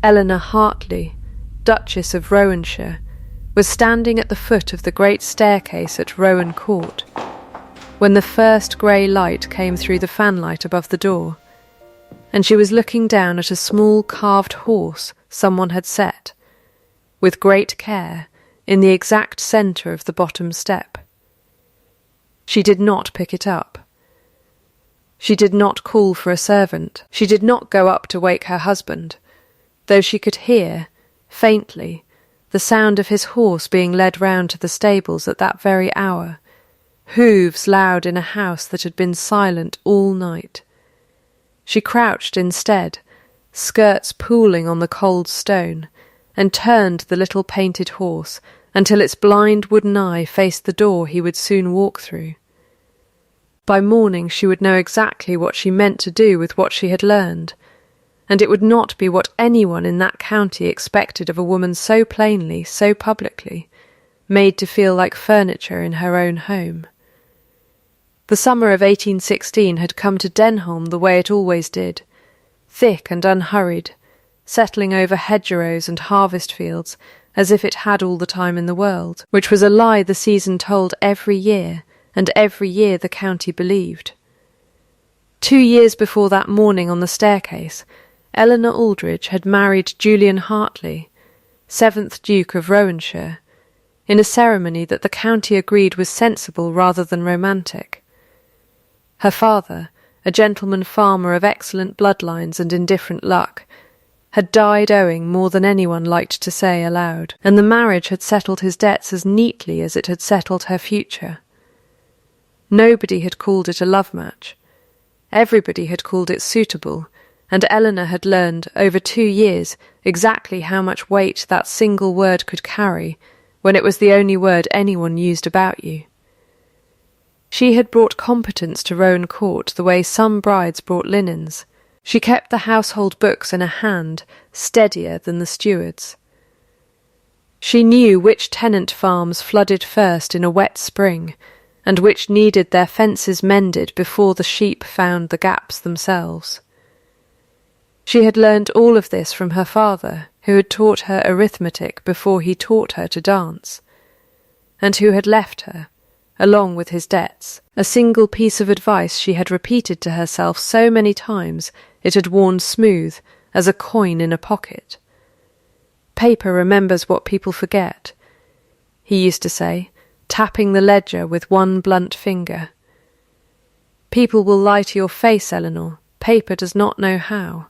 Eleanor Hartley, Duchess of Rowanshire, was standing at the foot of the great staircase at Rowan Court, when the first grey light came through the fanlight above the door, and she was looking down at a small carved horse someone had set, with great care, in the exact centre of the bottom step. She did not pick it up. She did not call for a servant. She did not go up to wake her husband, though she could hear, faintly, the sound of his horse being led round to the stables at that very hour, hoofs loud in a house that had been silent all night. She crouched instead, skirts pooling on the cold stone, and turned the little painted horse until its blind wooden eye faced the door he would soon walk through. By morning she would know exactly what she meant to do with what she had learned, and it would not be what anyone in that county expected of a woman so plainly, so publicly, made to feel like furniture in her own home. The summer of 1816 had come to Denholm the way it always did, thick and unhurried, settling over hedgerows and harvest fields as if it had all the time in the world, which was a lie the season told every year, and every year the county believed. 2 years before that morning on the staircase, Eleanor Aldridge had married Julian Hartley, 7th Duke of Rowanshire, in a ceremony that the county agreed was sensible rather than romantic. Her father, a gentleman farmer of excellent bloodlines and indifferent luck, had died owing more than anyone liked to say aloud, and the marriage had settled his debts as neatly as it had settled her future. Nobody had called it a love match. Everybody had called it suitable, and Eleanor had learned, over 2 years, exactly how much weight that single word could carry when it was the only word anyone used about you. She had brought competence to Rowan Court the way some brides brought linens. She kept the household books in a hand steadier than the steward's. She knew which tenant farms flooded first in a wet spring, and which needed their fences mended before the sheep found the gaps themselves. She had learned all of this from her father, who had taught her arithmetic before he taught her to dance, and who had left her, along with his debts, a single piece of advice she had repeated to herself so many times it had worn smooth as a coin in a pocket. Paper remembers what people forget, he used to say, tapping the ledger with one blunt finger. People will lie to your face, Eleanor. Paper does not know how.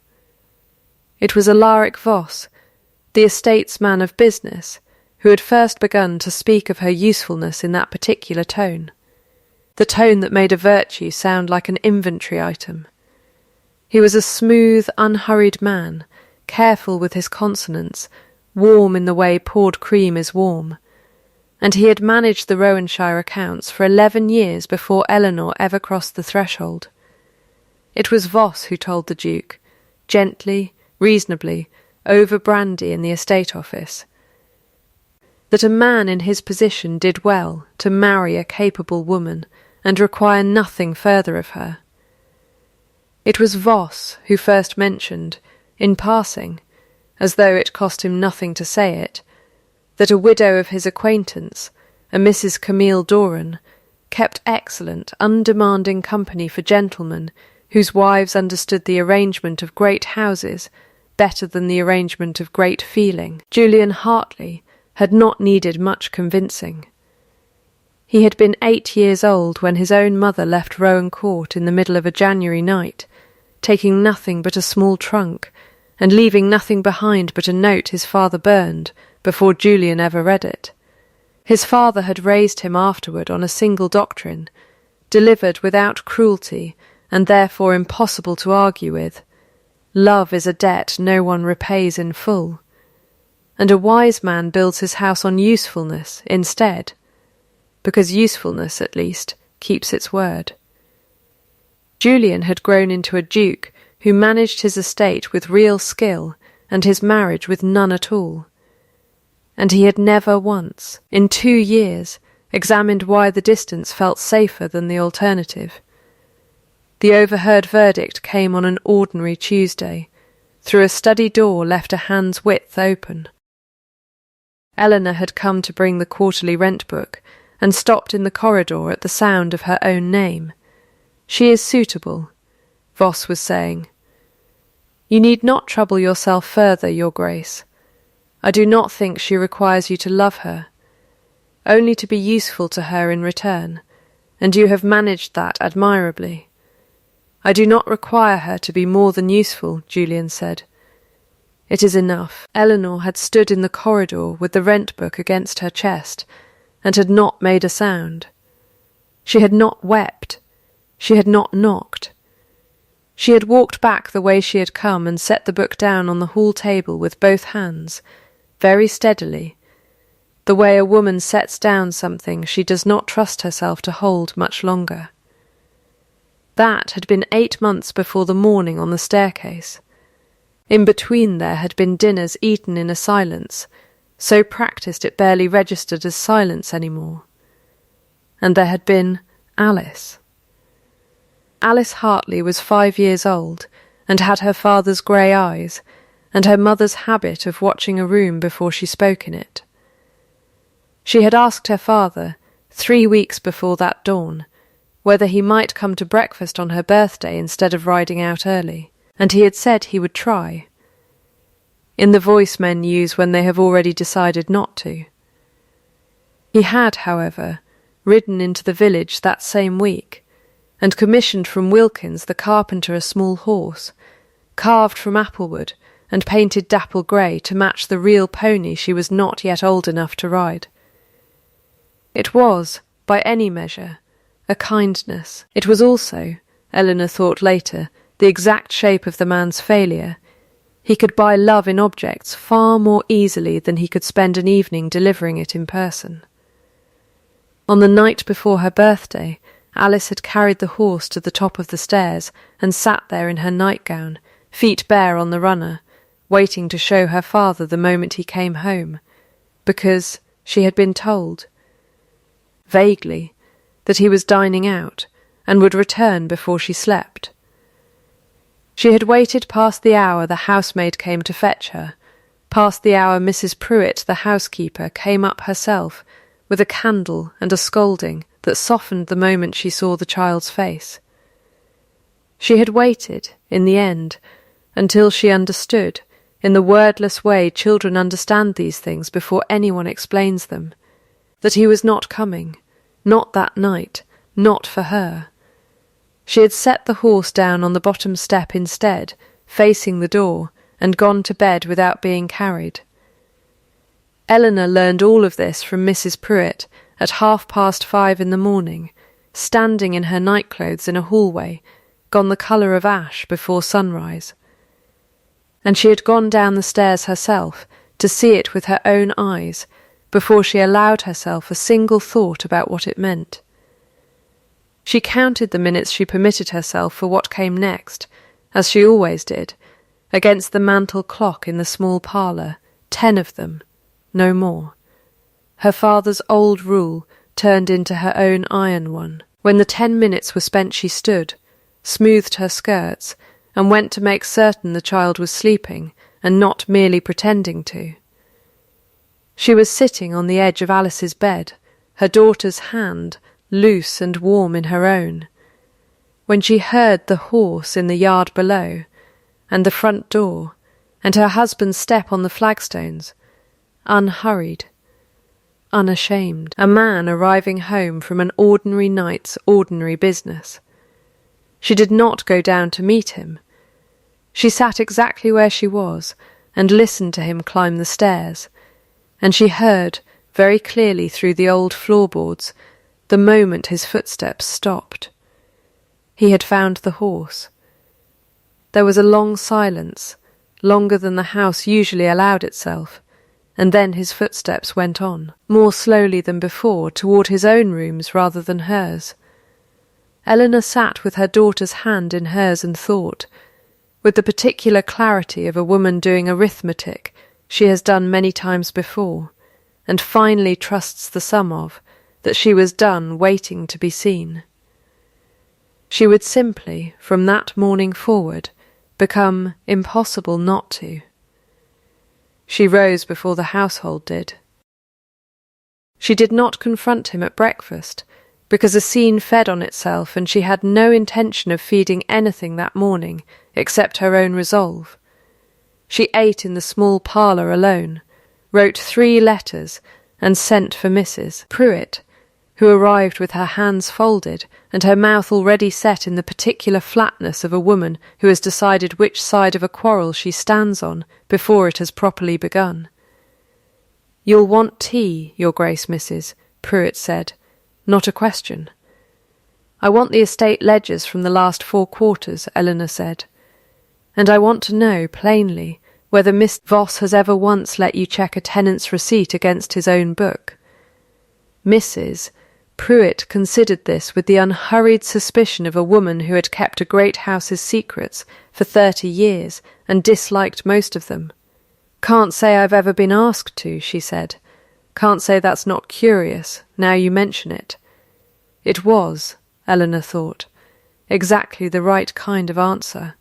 It was Alaric Voss, the estate's man of business, who had first begun to speak of her usefulness in that particular tone, the tone that made a virtue sound like an inventory item. He was a smooth, unhurried man, careful with his consonants, warm in the way poured cream is warm, and he had managed the Rowanshire accounts for 11 years before Eleanor ever crossed the threshold. It was Voss who told the Duke, gently, reasonably, over brandy in the estate office, that a man in his position did well to marry a capable woman and require nothing further of her. It was Voss who first mentioned, in passing, as though it cost him nothing to say it, that a widow of his acquaintance, a Mrs. Camille Doran, kept excellent, undemanding company for gentlemen whose wives understood the arrangement of great houses better than the arrangement of great feeling. Julian Hartley had not needed much convincing. He had been 8 years old when his own mother left Rowan Court in the middle of a January night, taking nothing but a small trunk, and leaving nothing behind but a note his father burned before Julian ever read it. His father had raised him afterward on a single doctrine, delivered without cruelty and therefore impossible to argue with. Love is a debt no one repays in full, and a wise man builds his house on usefulness instead, because usefulness, at least, keeps its word. Julian had grown into a duke who managed his estate with real skill and his marriage with none at all, and he had never once, in 2 years, examined why the distance felt safer than the alternative. The overheard verdict came on an ordinary Tuesday, through a study door left a hand's width open. Eleanor had come to bring the quarterly rent book and stopped in the corridor at the sound of her own name. "She is suitable," Voss was saying. "You need not trouble yourself further, Your Grace. I do not think she requires you to love her, only to be useful to her in return, and you have managed that admirably." "I do not require her to be more than useful," Julian said. "It is enough." Eleanor had stood in the corridor with the rent book against her chest, and had not made a sound. She had not wept. She had not knocked. She had walked back the way she had come and set the book down on the hall table with both hands, very steadily, the way a woman sets down something she does not trust herself to hold much longer. That had been 8 months before the morning on the staircase. In between there had been dinners eaten in a silence, so practised it barely registered as silence any more. And there had been Alice. Alice Hartley was 5 years old, and had her father's grey eyes, and her mother's habit of watching a room before she spoke in it. She had asked her father, 3 weeks before that dawn, whether he might come to breakfast on her birthday instead of riding out early, and he had said he would try, in the voice men use when they have already decided not to. He had, however, ridden into the village that same week, and commissioned from Wilkins the carpenter a small horse, carved from applewood and painted dapple grey to match the real pony she was not yet old enough to ride. It was, by any measure, a kindness. It was also, Eleanor thought later, the exact shape of the man's failure. He could buy love in objects far more easily than he could spend an evening delivering it in person. On the night before her birthday, Alice had carried the horse to the top of the stairs and sat there in her nightgown, feet bare on the runner, waiting to show her father the moment he came home, because she had been told, vaguely, that he was dining out and would return before she slept. She had waited past the hour the housemaid came to fetch her, past the hour Mrs. Pruitt, the housekeeper, came up herself, with a candle and a scolding that softened the moment she saw the child's face. She had waited, in the end, until she understood, in the wordless way children understand these things before anyone explains them, that he was not coming, not that night, not for her. She had set the horse down on the bottom step instead, facing the door, and gone to bed without being carried. Eleanor learned all of this from Mrs. Pruitt at 5:30 in the morning, standing in her nightclothes in a hallway, gone the colour of ash before sunrise. And she had gone down the stairs herself to see it with her own eyes before she allowed herself a single thought about what it meant. She counted the minutes she permitted herself for what came next, as she always did, against the mantel clock in the small parlour, 10 of them, no more. Her father's old rule turned into her own iron one. When the 10 minutes were spent she stood, smoothed her skirts, and went to make certain the child was sleeping, and not merely pretending to. She was sitting on the edge of Alice's bed, her daughter's hand loose and warm in her own, when she heard the horse in the yard below, and the front door, and her husband's step on the flagstones, unhurried, unashamed, a man arriving home from an ordinary night's ordinary business. She did not go down to meet him. She sat exactly where she was, and listened to him climb the stairs, and she heard, very clearly through the old floorboards, the moment his footsteps stopped. He had found the horse. There was a long silence, longer than the house usually allowed itself, and then his footsteps went on, more slowly than before, toward his own rooms rather than hers. Eleanor sat with her daughter's hand in hers and thought, with the particular clarity of a woman doing arithmetic she has done many times before, and finally trusts the sum of, that she was done waiting to be seen. She would simply, from that morning forward, become impossible not to. She rose before the household did. She did not confront him at breakfast, because a scene fed on itself and she had no intention of feeding anything that morning except her own resolve. She ate in the small parlour alone, wrote 3 letters, and sent for Mrs. Pruitt, who arrived with her hands folded and her mouth already set in the particular flatness of a woman who has decided which side of a quarrel she stands on before it has properly begun. "You'll want tea, Your Grace, Mrs." Pruitt said. "Not a question." "I want the estate ledgers from the last 4 quarters, Eleanor said. "And I want to know, plainly, whether Mr. Voss has ever once let you check a tenant's receipt against his own book." Mrs. Pruitt considered this with the unhurried suspicion of a woman who had kept a great house's secrets for 30 years and disliked most of them. "Can't say I've ever been asked to," she said. "Can't say that's not curious, now you mention it." It was, Eleanor thought, exactly the right kind of answer.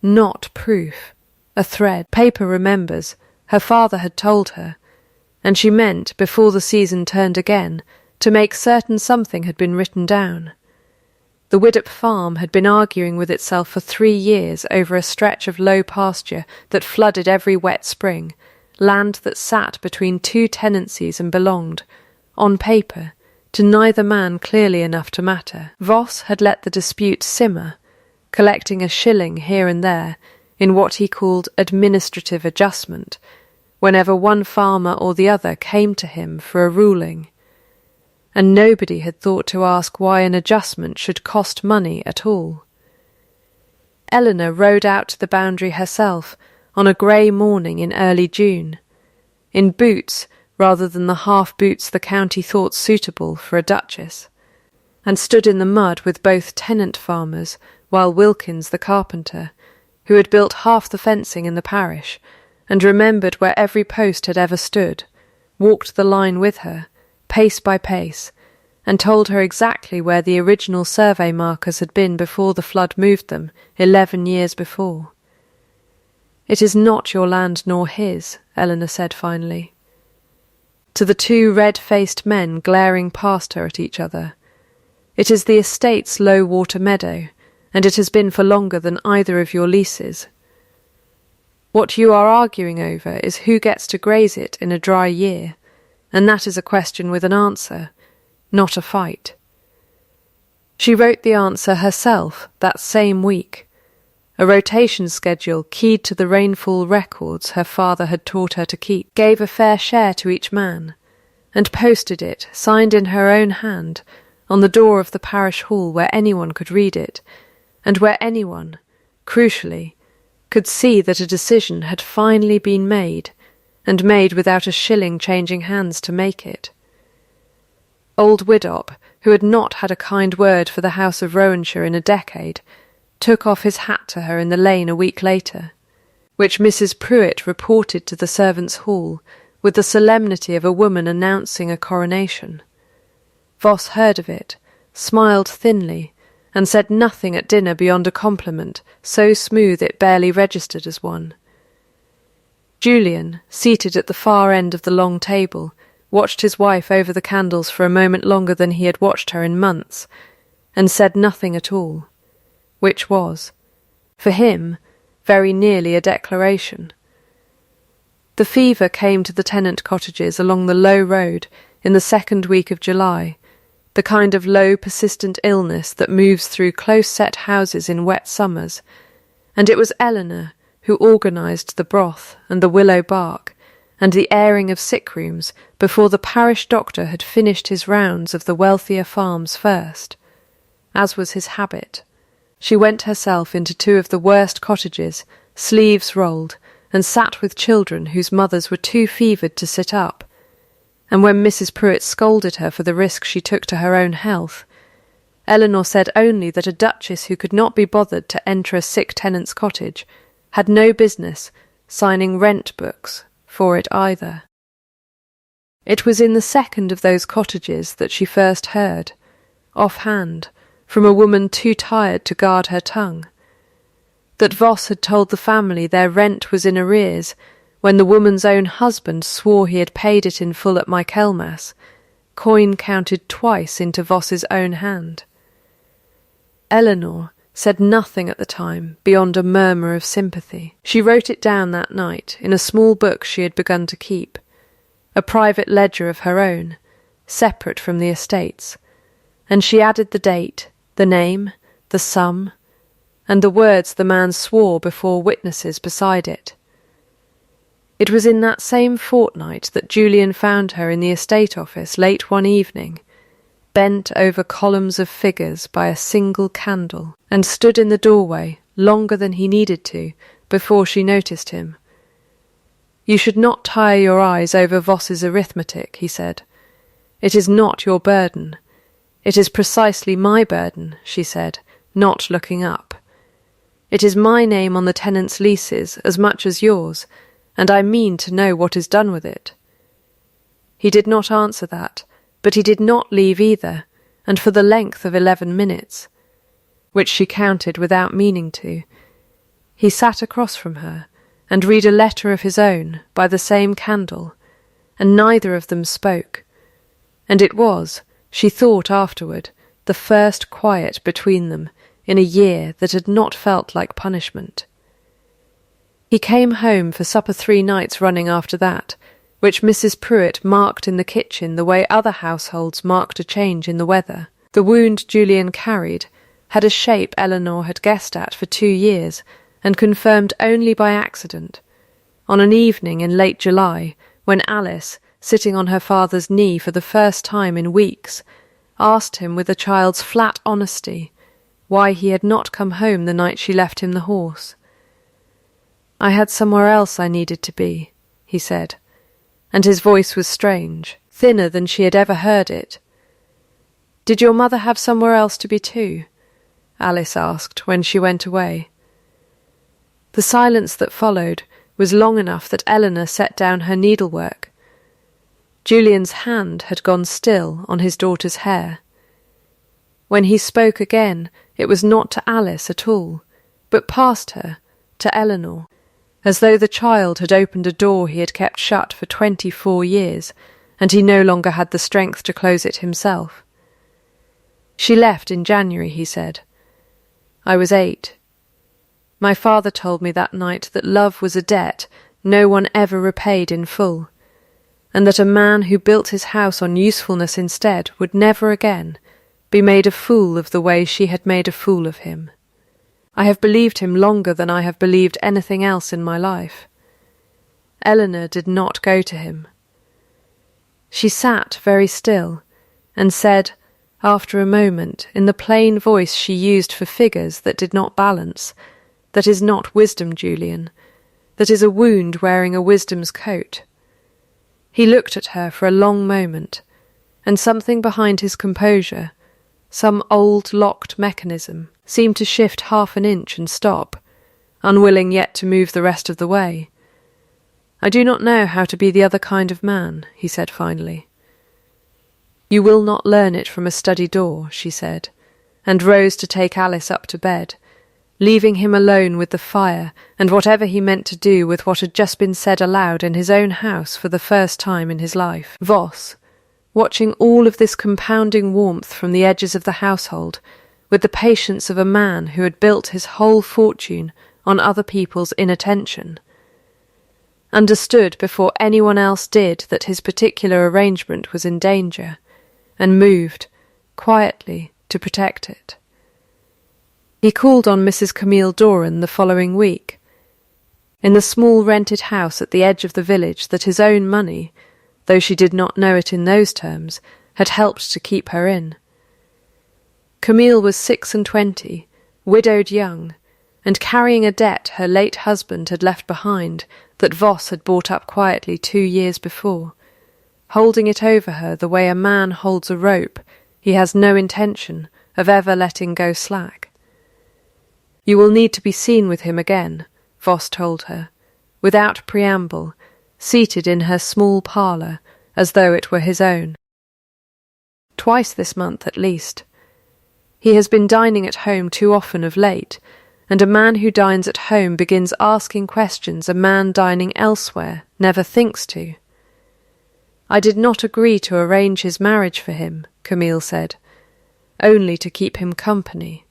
Not proof, a thread. Paper remembers, her father had told her, and she meant, before the season turned again, to make certain something had been written down. The Widdop farm had been arguing with itself for 3 years over a stretch of low pasture that flooded every wet spring, land that sat between 2 tenancies and belonged, on paper, to neither man clearly enough to matter. Voss had let the dispute simmer, collecting a shilling here and there in what he called administrative adjustment, whenever one farmer or the other came to him for a ruling. And nobody had thought to ask why an adjustment should cost money at all. Eleanor rode out to the boundary herself on a grey morning in early June, in boots rather than the half-boots the county thought suitable for a duchess, and stood in the mud with both tenant farmers, while Wilkins the carpenter, who had built half the fencing in the parish, and remembered where every post had ever stood, walked the line with her, pace by pace, and told her exactly where the original survey markers had been before the flood moved them 11 years before. "It is not your land nor his," Eleanor said finally, to the 2 red-faced men glaring past her at each other. "It is the estate's low-water meadow, and it has been for longer than either of your leases. What you are arguing over is who gets to graze it in a dry year, and that is a question with an answer, not a fight." She wrote the answer herself that same week, a rotation schedule keyed to the rainfall records her father had taught her to keep, gave a fair share to each man, and posted it, signed in her own hand, on the door of the parish hall where anyone could read it, and where anyone, crucially, could see that a decision had finally been made, and made without a shilling changing hands to make it. Old Widdop, who had not had a kind word for the house of Rowanshire in a decade, took off his hat to her in the lane a week later, which Mrs. Pruitt reported to the servants' hall with the solemnity of a woman announcing a coronation. Voss heard of it, smiled thinly, and said nothing at dinner beyond a compliment, so smooth it barely registered as one. Julian, seated at the far end of the long table, watched his wife over the candles for a moment longer than he had watched her in months, and said nothing at all, which was, for him, very nearly a declaration. The fever came to the tenant cottages along the low road in the 2nd week of July, the kind of low, persistent illness that moves through close-set houses in wet summers, and it was Eleanor who organised the broth and the willow bark and the airing of sick rooms before the parish doctor had finished his rounds of the wealthier farms first. As was his habit, she went herself into 2 of the worst cottages, sleeves rolled, and sat with children whose mothers were too fevered to sit up, and when Mrs. Pruitt scolded her for the risk she took to her own health, Eleanor said only that a duchess who could not be bothered to enter a sick tenant's cottage had no business signing rent books for it either. It was in the 2nd of those cottages that she first heard, off-hand, from a woman too tired to guard her tongue. that Voss had told the family their rent was in arrears when the woman's own husband swore he had paid it in full at Michaelmas, coin counted twice into Voss's own hand. Eleanor said nothing at the time beyond a murmur of sympathy. She wrote it down that night in a small book she had begun to keep, a private ledger of her own, separate from the estate's, and she added the date, the name, the sum, and the words the man swore before witnesses beside it. It was in that same fortnight that Julian found her in the estate office late one evening, bent over columns of figures by a single candle, and stood in the doorway longer than he needed to before she noticed him. "You should not tire your eyes over Voss's arithmetic," he said. "It is not your burden. It is precisely my burden," she said, not looking up. "It is my name on the tenants' leases as much as yours, and I mean to know what is done with it." He did not answer that, but he did not leave either, and for the length of 11 minutes, which she counted without meaning to, he sat across from her and read a letter of his own by the same candle, and neither of them spoke, and it was, she thought afterward, the first quiet between them in a year that had not felt like punishment. He came home for supper 3 nights running after that, which Mrs. Pruitt marked in the kitchen the way other households marked a change in the weather. The wound Julian carried had a shape Eleanor had guessed at for 2 years, and confirmed only by accident, on an evening in late July, when Alice, sitting on her father's knee for the first time in weeks, asked him with a child's flat honesty why he had not come home the night she left him the horse. "I had somewhere else I needed to be," he said, and his voice was strange, thinner than she had ever heard it. "Did your mother have somewhere else to be too?" Alice asked when she went away. The silence that followed was long enough that Eleanor set down her needlework. Julian's hand had gone still on his daughter's hair. When he spoke again, it was not to Alice at all, but past her, to Eleanor, as though the child had opened a door he had kept shut for 24 years, and he no longer had the strength to close it himself. "She left in January," he said. "I was 8. My father told me that night that love was a debt no one ever repaid in full, and that a man who built his house on usefulness instead would never again be made a fool of the way she had made a fool of him. I have believed him longer than I have believed anything else in my life." Eleanor did not go to him. She sat very still, and said, after a moment, in the plain voice she used for figures that did not balance, "That is not wisdom, Julian. That is a wound wearing a wisdom's coat." He looked at her for a long moment, and something behind his composure, some old locked mechanism, seemed to shift half an inch and stop, unwilling yet to move the rest of the way. "I do not know how to be the other kind of man," he said finally. "You will not learn it from a study door," she said, and rose to take Alice up to bed, leaving him alone with the fire and whatever he meant to do with what had just been said aloud in his own house for the first time in his life. Voss, watching all of this compounding warmth from the edges of the household, with the patience of a man who had built his whole fortune on other people's inattention, understood before anyone else did that his particular arrangement was in danger, and moved, quietly, to protect it. He called on Mrs. Camille Doran the following week, in the small rented house at the edge of the village that his own money, though she did not know it in those terms, had helped to keep her in. Camille was 26, widowed young, and carrying a debt her late husband had left behind that Voss had bought up quietly 2 years before, holding it over her the way a man holds a rope he has no intention of ever letting go slack. "You will need to be seen with him again," Voss told her, without preamble, seated in her small parlour as though it were his own. "Twice this month at least. He has been dining at home too often of late, and a man who dines at home begins asking questions a man dining elsewhere never thinks to. I did not agree to arrange his marriage for him, Camille said, only to keep him company.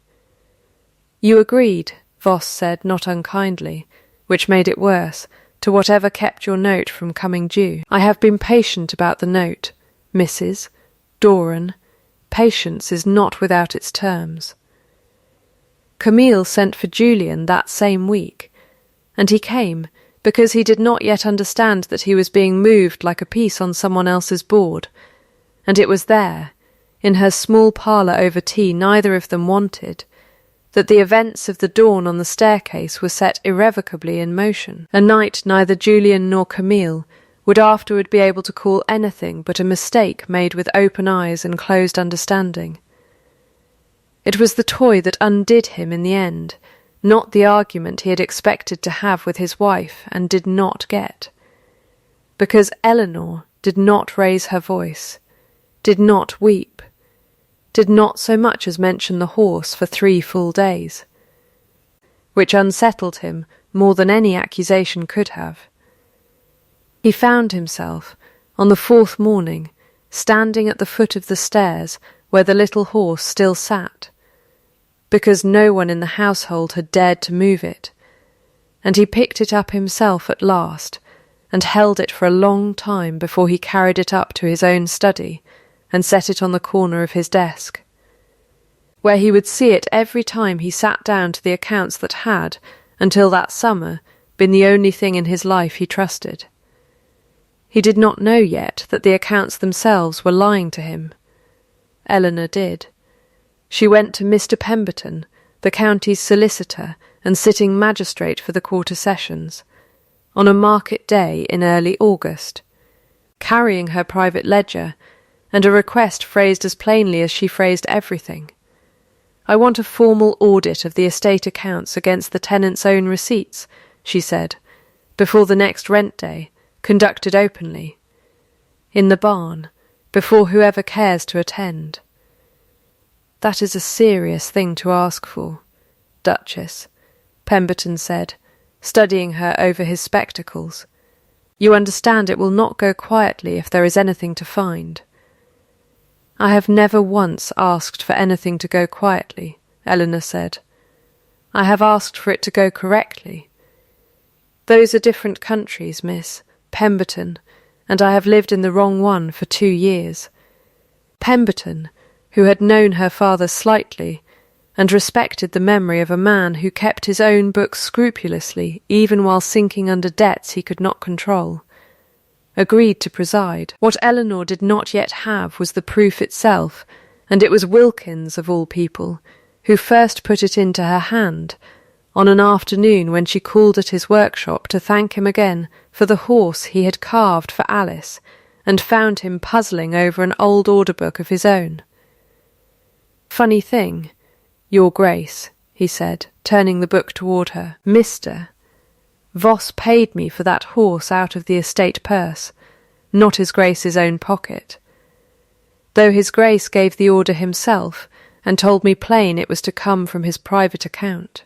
You agreed, Voss said, not unkindly, which made it worse, to whatever kept your note from coming due. I have been patient about the note, Mrs. Doran. Patience is not without its terms. Camille sent for Julian that same week, and he came because he did not yet understand that he was being moved like a piece on someone else's board, and it was there, in her small parlour over tea neither of them wanted, that the events of the dawn on the staircase were set irrevocably in motion, a night neither Julian nor Camille would afterward be able to call anything but a mistake made with open eyes and closed understanding. It was the toy that undid him in the end, not the argument he had expected to have with his wife and did not get. Because Eleanor did not raise her voice, did not weep, did not so much as mention the horse for 3 full days, which unsettled him more than any accusation could have. He found himself, on the 4th morning, standing at the foot of the stairs where the little horse still sat, because no one in the household had dared to move it, and he picked it up himself at last, and held it for a long time before he carried it up to his own study and set it on the corner of his desk, where he would see it every time he sat down to the accounts that had, until that summer, been the only thing in his life he trusted. He did not know yet that the accounts themselves were lying to him. Eleanor did. She went to Mr. Pemberton, the county's solicitor and sitting magistrate for the quarter sessions, on a market day in early August, carrying her private ledger and a request phrased as plainly as she phrased everything. I want a formal audit of the estate accounts against the tenant's own receipts, she said, before the next rent day, conducted openly, in the barn, before whoever cares to attend. That is a serious thing to ask for, Duchess, Pemberton said, studying her over his spectacles. You understand it will not go quietly if there is anything to find. I have never once asked for anything to go quietly, Eleanor said. I have asked for it to go correctly. Those are different countries, Miss, Pemberton, and I have lived in the wrong one for 2 years. Pemberton, who had known her father slightly, and respected the memory of a man who kept his own books scrupulously even while sinking under debts he could not control, agreed to preside. What Eleanor did not yet have was the proof itself, and it was Wilkins, of all people, who first put it into her hand, on an afternoon when she called at his workshop to thank him again for the horse he had carved for Alice, and found him puzzling over an old order book of his own. Funny thing, Your Grace, he said, turning the book toward her. Mr. Voss paid me for that horse out of the estate purse, not his Grace's own pocket, though his Grace gave the order himself and told me plain it was to come from his private account.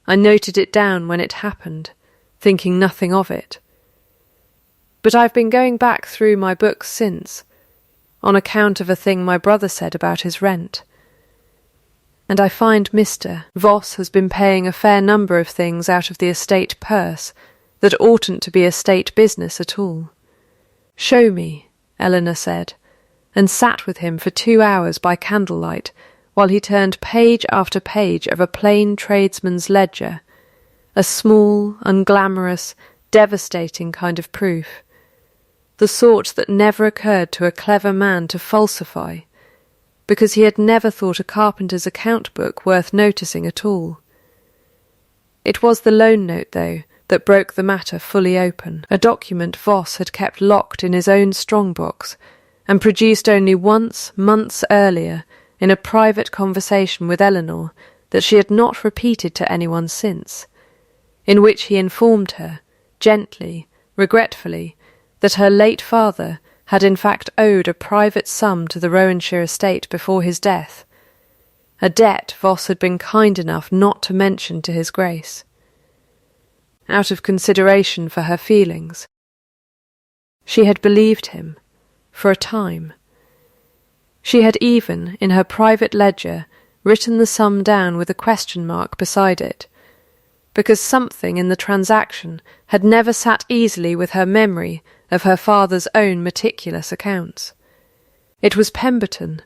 I noted it down when it happened, thinking nothing of it. But I've been going back through my books since, on account of a thing my brother said about his rent, and I find Mr. Voss has been paying a fair number of things out of the estate purse that oughtn't to be estate business at all. Show me, Eleanor said, and sat with him for 2 hours by candlelight while he turned page after page of a plain tradesman's ledger, a small, unglamorous, devastating kind of proof, the sort that never occurred to a clever man to falsify, because he had never thought a carpenter's account book worth noticing at all. It was the loan note, though, that broke the matter fully open, a document Voss had kept locked in his own strong-box, and produced only once, months earlier, in a private conversation with Eleanor that she had not repeated to anyone since, in which he informed her, gently, regretfully, that her late father had in fact owed a private sum to the Rowanshire estate before his death, a debt Voss had been kind enough not to mention to his Grace, out of consideration for her feelings. She had believed him, for a time. She had even, in her private ledger, written the sum down with a question mark beside it, because something in the transaction had never sat easily with her memory of her father's own meticulous accounts. It was Pemberton,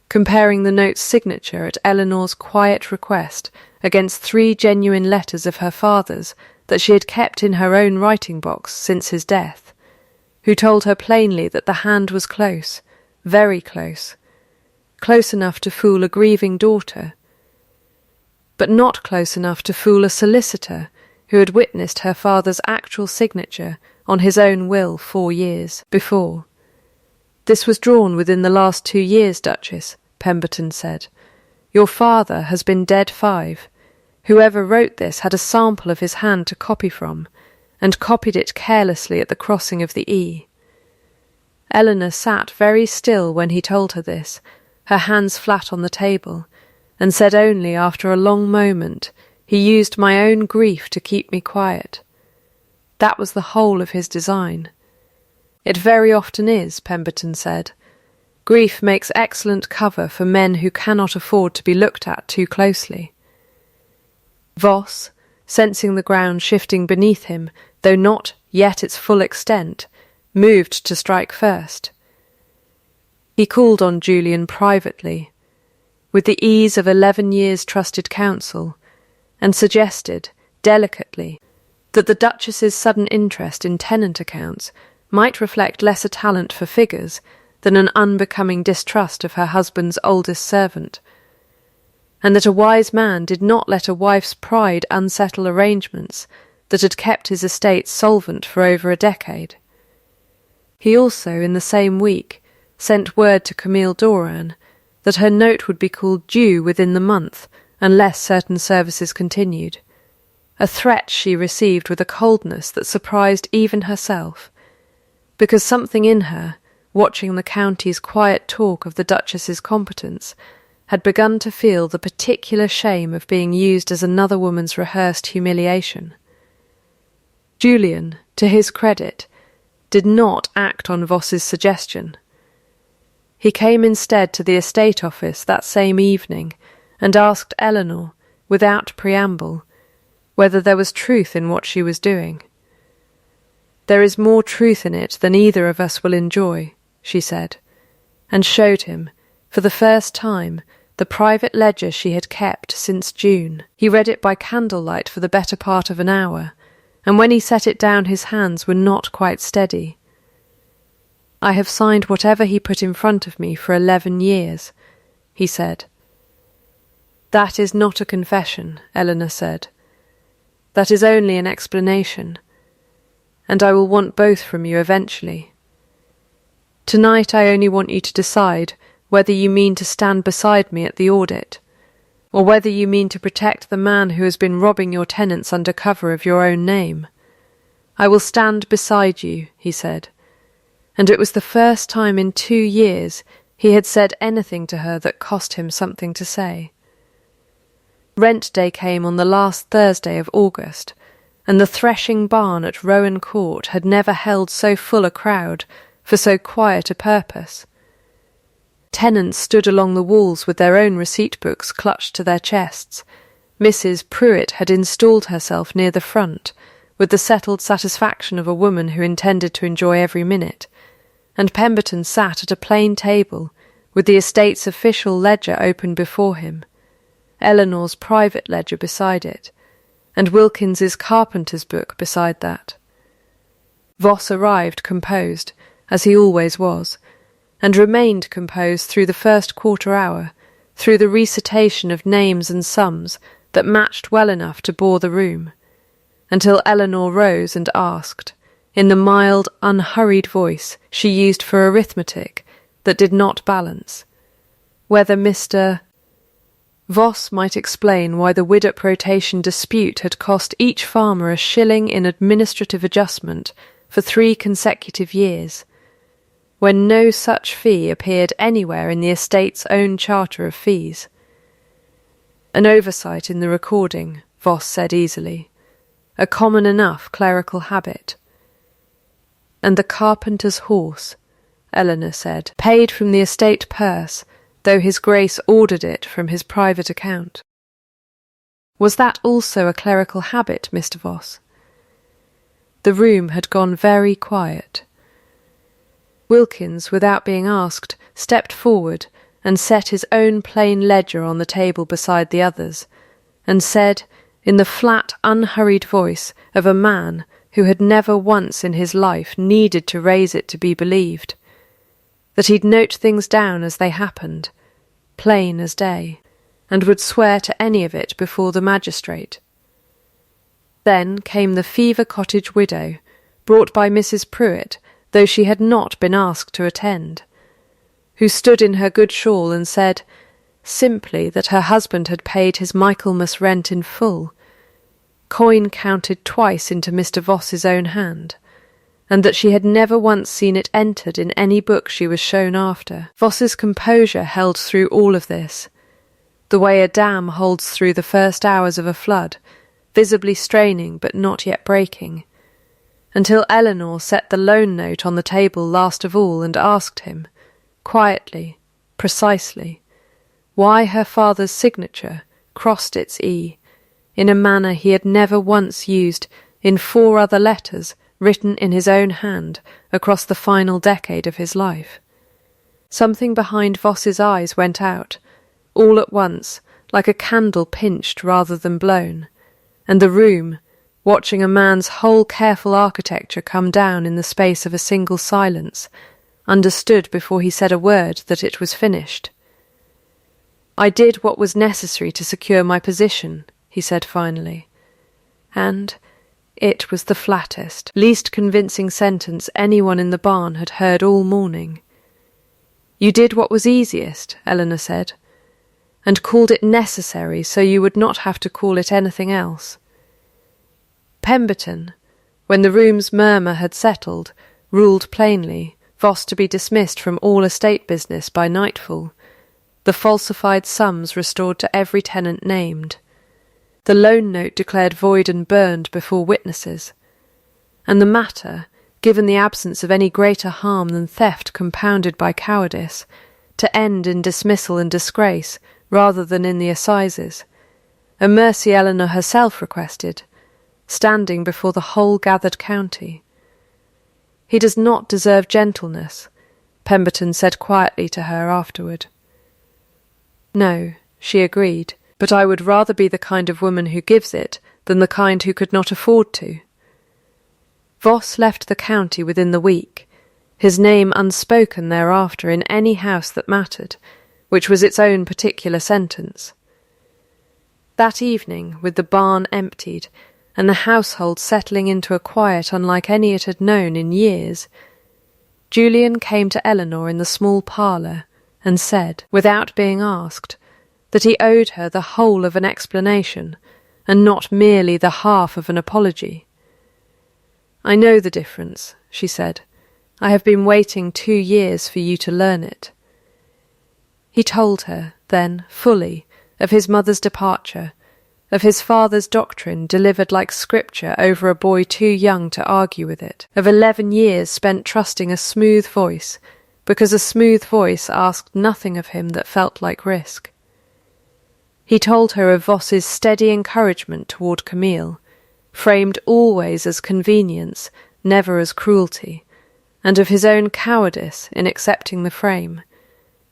comparing the note's signature at Eleanor's quiet request against 3 genuine letters of her father's that she had kept in her own writing box since his death, who told her plainly that the hand was close, very close, close enough to fool a grieving daughter, but not close enough to fool a solicitor who had witnessed her father's actual signature on his own will 4 years before. "This was drawn within the last 2 years, Duchess," Pemberton said. "Your father has been dead 5. Whoever wrote this had a sample of his hand to copy from, and copied it carelessly at the crossing of the E." Eleanor sat very still when he told her this, her hands flat on the table, and said only after a long moment, "He used my own grief to keep me quiet." That was the whole of his design. "It very often is," Pemberton said. "Grief makes excellent cover for men who cannot afford to be looked at too closely." Voss, sensing the ground shifting beneath him, though not yet its full extent, moved to strike first. He called on Julian privately, with the ease of 11 years' trusted counsel, and suggested, delicately, that the Duchess's sudden interest in tenant accounts might reflect less a talent for figures than an unbecoming distrust of her husband's oldest servant, and that a wise man did not let a wife's pride unsettle arrangements that had kept his estate solvent for over a decade. He also, in the same week, sent word to Camille Doran that her note would be called due within the month unless certain services continued, a threat she received with a coldness that surprised even herself, because something in her, watching the county's quiet talk of the Duchess's competence, had begun to feel the particular shame of being used as another woman's rehearsed humiliation. Julian, to his credit, did not act on Voss's suggestion. He came instead to the estate office that same evening and asked Eleanor, without preamble, whether there was truth in what she was doing. "There is more truth in it than either of us will enjoy," she said, and showed him, for the first time, the private ledger she had kept since June. He read it by candlelight for the better part of an hour, and when he set it down his hands were not quite steady. "I have signed whatever he put in front of me for 11 years, he said. "That is not a confession," Eleanor said. "That is only an explanation, and I will want both from you eventually. Tonight I only want you to decide whether you mean to stand beside me at the audit, or whether you mean to protect the man who has been robbing your tenants under cover of your own name. I will stand beside you," he said, and it was the first time in 2 years he had said anything to her that cost him something to say. Rent day came on the last Thursday of August, and the threshing barn at Rowan Court had never held so full a crowd for so quiet a purpose. Tenants stood along the walls with their own receipt books clutched to their chests. Mrs. Pruitt had installed herself near the front, with the settled satisfaction of a woman who intended to enjoy every minute, and Pemberton sat at a plain table, with the estate's official ledger open before him, Eleanor's private ledger beside it, and Wilkins's carpenter's book beside that. Voss arrived composed, as he always was, and remained composed through the first quarter hour, through the recitation of names and sums that matched well enough to bore the room, until Eleanor rose and asked, in the mild, unhurried voice she used for arithmetic that did not balance, whether Mr. Voss might explain why the Widdup rotation dispute had cost each farmer a shilling in administrative adjustment for 3 consecutive years, when no such fee appeared anywhere in the estate's own charter of fees. An oversight in the recording, Voss said easily. A common enough clerical habit. And the carpenter's horse, Eleanor said, paid from the estate purse, though his Grace ordered it from his private account. Was that also a clerical habit, Mr. Voss? The room had gone very quiet. Wilkins, without being asked, stepped forward and set his own plain ledger on the table beside the others, and said, in the flat, unhurried voice of a man who had never once in his life needed to raise it to be believed, that he'd note things down as they happened, plain as day, and would swear to any of it before the magistrate. Then came the Fever Cottage widow, brought by Mrs. Pruitt, though she had not been asked to attend, who stood in her good shawl and said, simply that her husband had paid his Michaelmas rent in full, coin counted twice into Mr. Voss's own hand, and that she had never once seen it entered in any book she was shown after. Voss's composure held through all of this, the way a dam holds through the first hours of a flood, visibly straining but not yet breaking, until Eleanor set the loan note on the table last of all and asked him, quietly, precisely, why her father's signature crossed its E in a manner he had never once used in 4 other letters written in his own hand across the final decade of his life. Something behind Voss's eyes went out, all at once, like a candle pinched rather than blown, and the room, watching a man's whole careful architecture come down in the space of a single silence, understood before he said a word that it was finished. I did what was necessary to secure my position, he said finally, and it was the flattest, least convincing sentence anyone in the barn had heard all morning. You did what was easiest, Eleanor said, and called it necessary so you would not have to call it anything else. Pemberton, when the room's murmur had settled, ruled plainly Voss to be dismissed from all estate business by nightfall, the falsified sums restored to every tenant named, the loan note declared void and burned before witnesses, and the matter, given the absence of any greater harm than theft compounded by cowardice, to end in dismissal and disgrace rather than in the assizes, a mercy Eleanor herself requested, standing before the whole gathered county. He does not deserve gentleness, Pemberton said quietly to her afterward. No, she agreed, but I would rather be the kind of woman who gives it than the kind who could not afford to. Voss left the county within the week, his name unspoken thereafter in any house that mattered, which was its own particular sentence. That evening, with the barn emptied, and the household settling into a quiet unlike any it had known in years, Julian came to Eleanor in the small parlour and said, without being asked, that he owed her the whole of an explanation, and not merely the half of an apology. I know the difference, she said. I have been waiting 2 years for you to learn it. He told her, then, fully, of his mother's departure, of his father's doctrine delivered like scripture over a boy too young to argue with it, of 11 years spent trusting a smooth voice, because a smooth voice asked nothing of him that felt like risk. He told her of Voss's steady encouragement toward Camille, framed always as convenience, never as cruelty, and of his own cowardice in accepting the frame,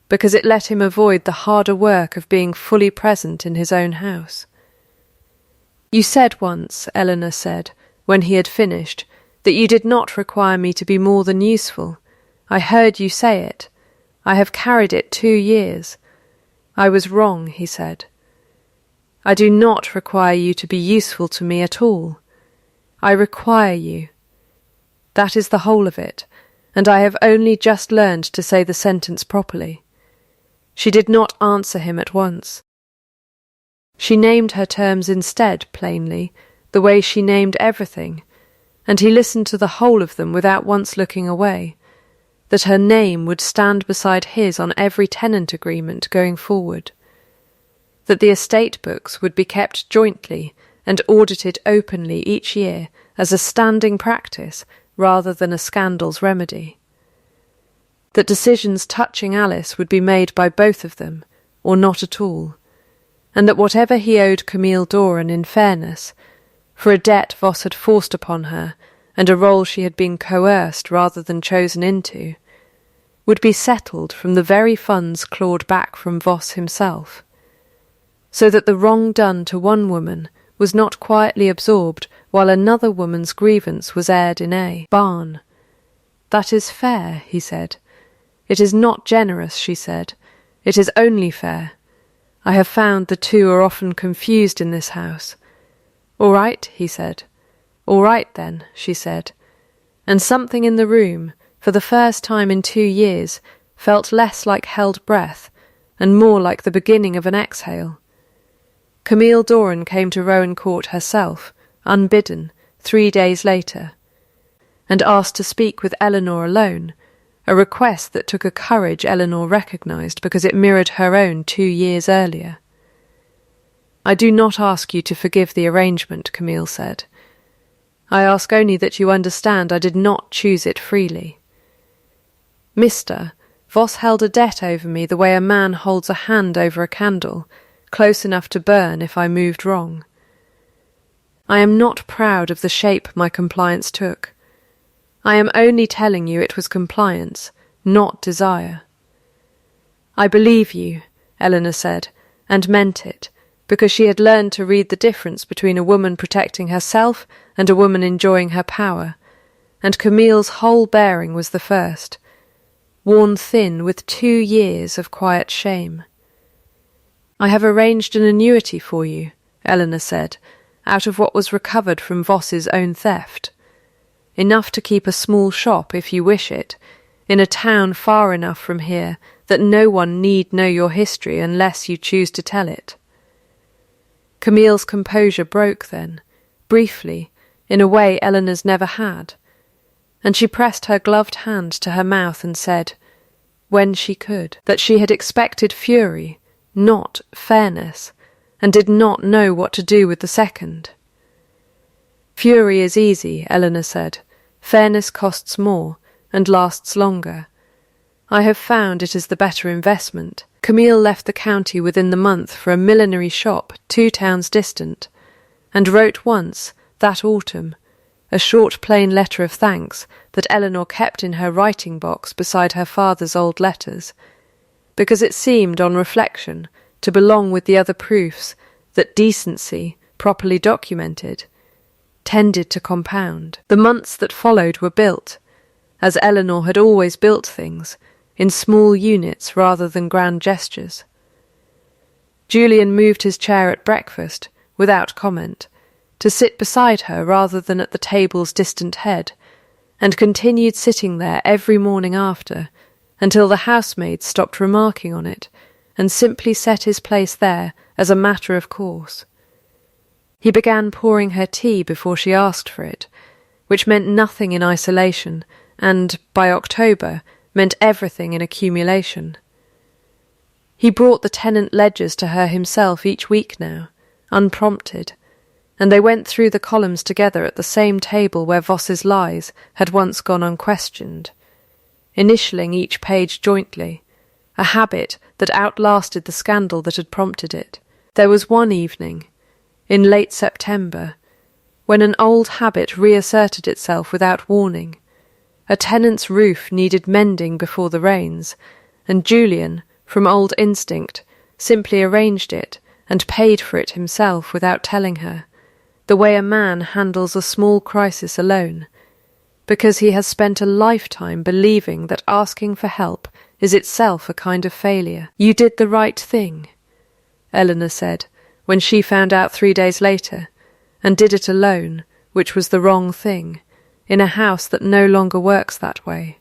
because it let him avoid the harder work of being fully present in his own house. You said once, Eleanor said, when he had finished, that you did not require me to be more than useful. I heard you say it. I have carried it 2 years. I was wrong, he said. I do not require you to be useful to me at all. I require you. That is the whole of it, and I have only just learned to say the sentence properly. She did not answer him at once. She named her terms instead, plainly, the way she named everything, and he listened to the whole of them without once looking away, that her name would stand beside his on every tenant agreement going forward. that the estate books would be kept jointly and audited openly each year as a standing practice rather than a scandal's remedy, that decisions touching Alice would be made by both of them, or not at all, and that whatever he owed Camille Doran in fairness, for a debt Voss had forced upon her and a role she had been coerced rather than chosen into, would be settled from the very funds clawed back from Voss himself, so that the wrong done to one woman was not quietly absorbed while another woman's grievance was aired in a barn. "That is fair," he said. "It is not generous," she said. "It is only fair. I have found the two are often confused in this house." "All right," he said. "All right, then," she said, and something in the room, for the first time in 2 years, felt less like held breath and more like the beginning of an exhale. Camille Doran came to Rowan Court herself, unbidden, 3 days later, and asked to speak with Eleanor alone, a request that took a courage Eleanor recognised because it mirrored her own 2 years earlier. "I do not ask you to forgive the arrangement," Camille said. "I ask only that you understand I did not choose it freely. Mister, Voss held a debt over me the way a man holds a hand over a candle, close enough to burn if I moved wrong. I am not proud of the shape my compliance took. I am only telling you it was compliance, not desire." "I believe you," Eleanor said, and meant it, because she had learned to read the difference between a woman protecting herself and a woman enjoying her power, and Camille's whole bearing was the first, worn thin with 2 years of quiet shame. "I have arranged an annuity for you," Eleanor said, "out of what was recovered from Voss's own theft. Enough to keep a small shop, if you wish it, in a town far enough from here that no one need know your history unless you choose to tell it." Camille's composure broke then, briefly, in a way Eleanor's never had, and she pressed her gloved hand to her mouth and said, when she could, that she had expected fury, not fairness, and did not know what to do with the second. "Fury is easy," Eleanor said. "Fairness costs more, and lasts longer. I have found it is the better investment." Camille left the county within the month for a millinery shop 2 towns distant, and wrote once, that autumn, a short plain letter of thanks that Eleanor kept in her writing box beside her father's old letters, because it seemed, on reflection, to belong with the other proofs that decency, properly documented, tended to compound. The months that followed were built, as Eleanor had always built things, in small units rather than grand gestures. Julian moved his chair at breakfast, without comment, to sit beside her rather than at the table's distant head, and continued sitting there every morning after, until the housemaids stopped remarking on it, and simply set his place there as a matter of course. He began pouring her tea before she asked for it, which meant nothing in isolation, and, by October, meant everything in accumulation. He brought the tenant ledgers to her himself each week now, unprompted, and they went through the columns together at the same table where Voss's lies had once gone unquestioned, initialing each page jointly, a habit that outlasted the scandal that had prompted it. There was one evening, in late September, when an old habit reasserted itself without warning. A tenant's roof needed mending before the rains, and Julian, from old instinct, simply arranged it and paid for it himself without telling her, the way a man handles a small crisis alone, because he has spent a lifetime believing that asking for help is itself a kind of failure. "You did the right thing," Eleanor said, when she found out 3 days later, and did it alone, which was the wrong thing, in a house that no longer works that way.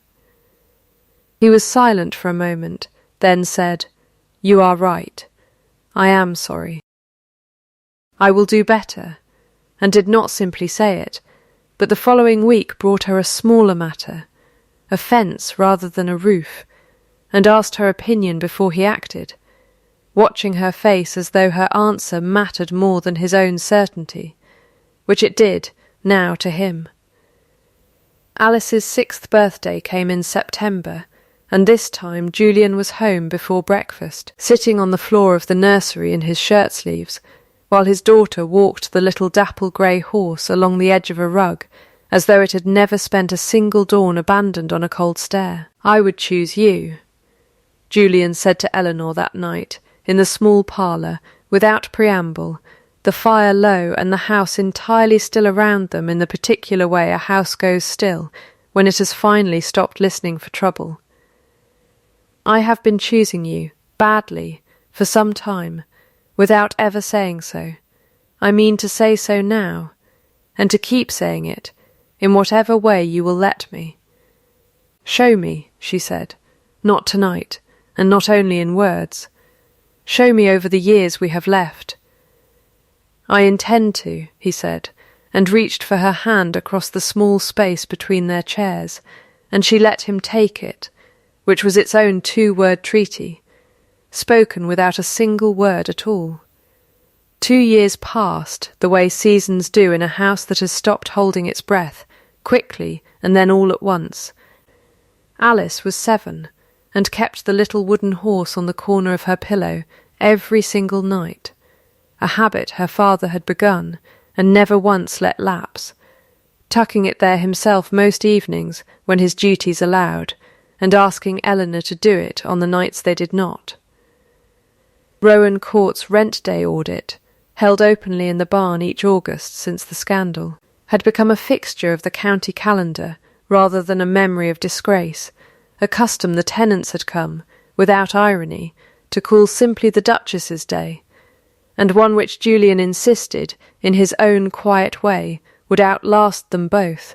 He was silent for a moment, then said, "You are right. I am sorry. I will do better," and did not simply say it, but the following week brought her a smaller matter, a fence rather than a roof, and asked her opinion before he acted, watching her face as though her answer mattered more than his own certainty, which it did now to him. Alice's 6th birthday came in September, and this time Julian was home before breakfast, sitting on the floor of the nursery in his shirt-sleeves, while his daughter walked the little dapple-grey horse along the edge of a rug, as though it had never spent a single dawn abandoned on a cold stair. "I would choose you," Julian said to Eleanor that night, in the small parlour, without preamble, the fire low and the house entirely still around them in the particular way a house goes still when it has finally stopped listening for trouble. "I have been choosing you, badly, for some time, without ever saying so. I mean to say so now, and to keep saying it, in whatever way you will let me." "Show me," she said, "not tonight, and not only in words. Show me over the years we have left." "I intend to," he said, and reached for her hand across the small space between their chairs, and she let him take it, which was its own 2-word treaty, spoken without a single word at all. 2 years passed, the way seasons do in a house that has stopped holding its breath, quickly and then all at once. Alice was 7, and kept the little wooden horse on the corner of her pillow every single night, a habit her father had begun and never once let lapse, tucking it there himself most evenings when his duties allowed, and asking Eleanor to do it on the nights they did not. Rowan Court's rent day audit, held openly in the barn each August since the scandal, had become a fixture of the county calendar rather than a memory of disgrace, a custom the tenants had come, without irony, to call simply the Duchess's Day, and one which Julian insisted, in his own quiet way, would outlast them both,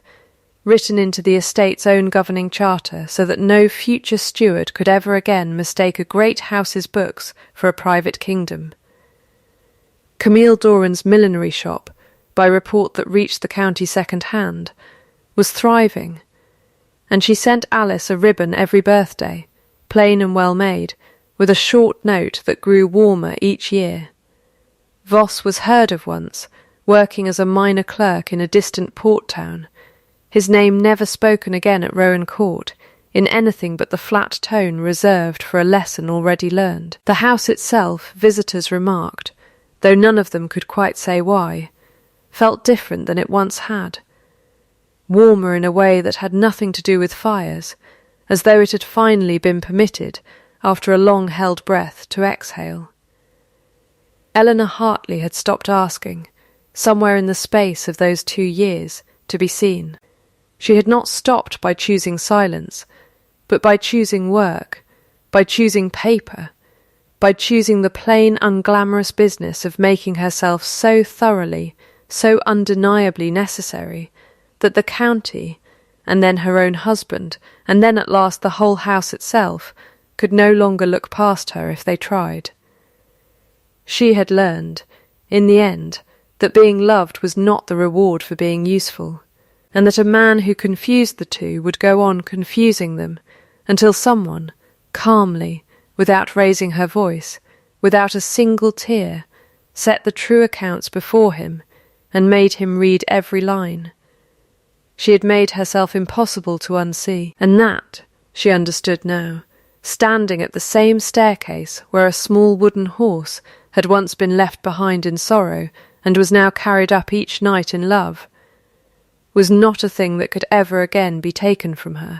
written into the estate's own governing charter so that no future steward could ever again mistake a great house's books for a private kingdom. Camille Doran's millinery shop, by report that reached the county second-hand, was thriving, and she sent Alice a ribbon every birthday, plain and well-made, with a short note that grew warmer each year. Voss was heard of once, working as a minor clerk in a distant port town, his name never spoken again at Rowan Court, in anything but the flat tone reserved for a lesson already learned. The house itself, visitors remarked, though none of them could quite say why, felt different than it once had. Warmer in a way that had nothing to do with fires, as though it had finally been permitted, after a long-held breath, to exhale. Eleanor Hartley had stopped asking, somewhere in the space of those 2 years, to be seen. She had not stopped by choosing silence, but by choosing work, by choosing paper, by choosing the plain, unglamorous business of making herself so thoroughly, so undeniably necessary, that the county, and then her own husband, and then at last the whole house itself, could no longer look past her if they tried. She had learned, in the end, that being loved was not the reward for being useful, and that a man who confused the two would go on confusing them until someone, calmly, without raising her voice, without a single tear, set the true accounts before him and made him read every line. She had made herself impossible to unsee, and that, she understood now, standing at the same staircase where a small wooden horse had once been left behind in sorrow and was now carried up each night in love, was not a thing that could ever again be taken from her.